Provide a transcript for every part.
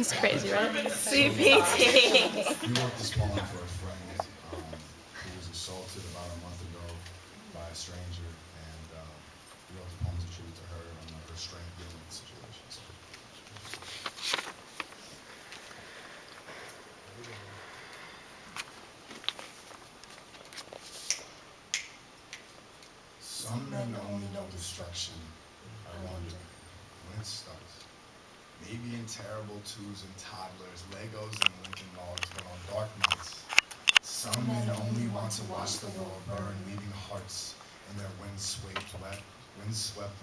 It's crazy, right? CPT. We wrote this poem for a friend who was assaulted about a month ago by a stranger, and we wrote the poem as a tribute to her and her strength dealing with the situation. So. Some men only know destruction. I wonder when it starts. Maybe in terrible twos and toddlers, Legos and Lincoln Logs, but on dark nights. Some men only want to watch the world burn, leaving hearts in their windswept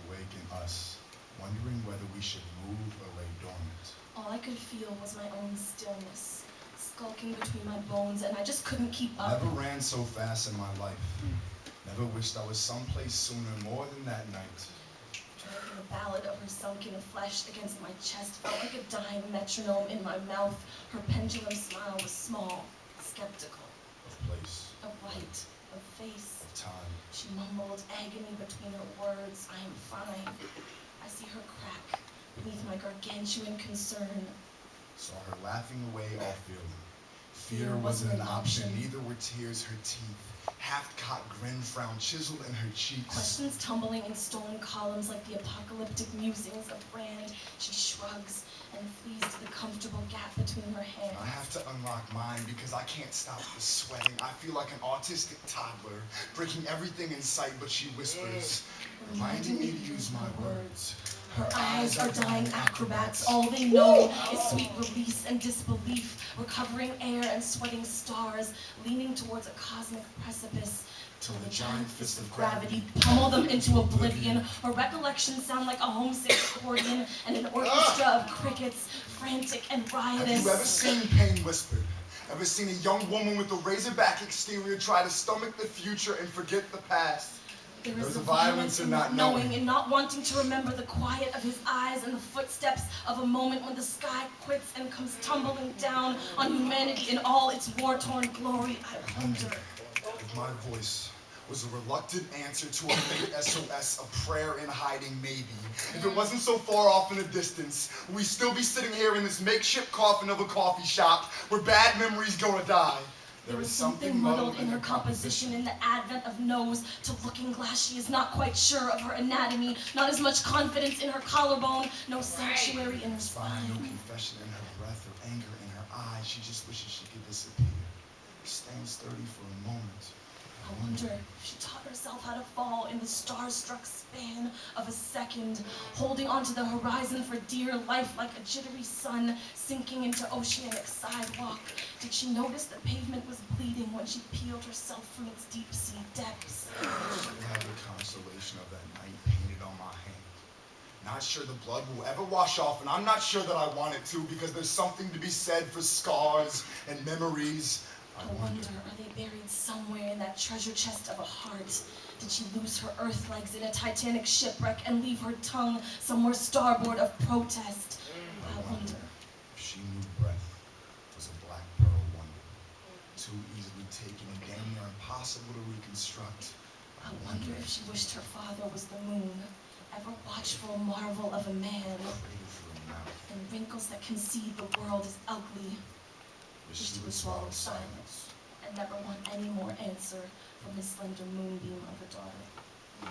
wake in us, wondering whether we should move or lay dormant. All I could feel was my own stillness, skulking between my bones, and I just couldn't keep up. Never ran so fast in my life. Never wished I was someplace sooner more than that night. Dragging the ballad of her sunken flesh against my chest felt like a dying metronome in my mouth. Her pendulum smile was small, skeptical. Of place. Of light, of face. Of time. She mumbled agony between her words. I am fine. I see her crack beneath my gargantuan concern. Saw her laughing away all feeling. Fear wasn't an option, neither were tears her teeth. Half-caught grin, frown chiseled in her cheeks. Questions tumbling in stone columns like the apocalyptic musings of Brand. She shrugs and flees to the comfortable gap between her hands. I have to unlock mine because I can't stop the sweating. I feel like an autistic toddler, breaking everything in sight, but she whispers, reminding me to use my words. Her eyes are dying acrobats. All they know is sweet release and disbelief, recovering air and sweating stars, leaning towards a cosmic precipice. Till the giant fist of Gravity pummel them into oblivion. Her recollections sound like a homesick accordion and an orchestra of crickets, frantic and riotous. Have you ever seen Pain Whispered? Ever seen a young woman with a razorback exterior try to stomach the future and forget the past? There is a violence in not knowing and not wanting to remember the quiet of his eyes and the footsteps of a moment when the sky quits and comes tumbling down on humanity in all its war-torn glory. I wonder if my voice was a reluctant answer to a fake SOS, a prayer in hiding maybe. If it wasn't so far off in the distance, would we still be sitting here in this makeshift coffin of a coffee shop where bad memories go to die? There was something muddled in her composition, in the advent of nose to looking glass. She is not quite sure of her anatomy, not as much confidence in her collarbone, no sanctuary in her spine. No confession in her breath or anger in her eyes. She just wishes she could disappear. Stand sturdy for a moment. I wonder if she taught herself how to fall in the star-struck span of a second, holding onto the horizon for dear life like a jittery sun sinking into oceanic sidewalk. Did she notice the pavement was bleeding when she peeled herself from its deep-sea depths? I have the consolation of that night painted on my hand. Not sure the blood will ever wash off, and I'm not sure that I want it to, because there's something to be said for scars and memories. I wonder, are they buried somewhere in that treasure chest of a heart? Did she lose her earth legs in a Titanic shipwreck and leave her tongue somewhere starboard of protest? I wonder if she knew breath was a black pearl wonder, too easily taken and damn near impossible to reconstruct. I wonder if she wished her father was the moon, ever watchful marvel of a man, and wrinkles that concede the world is ugly. Wished he would swallow silence and never want any more answer from his slender moonbeam of a daughter.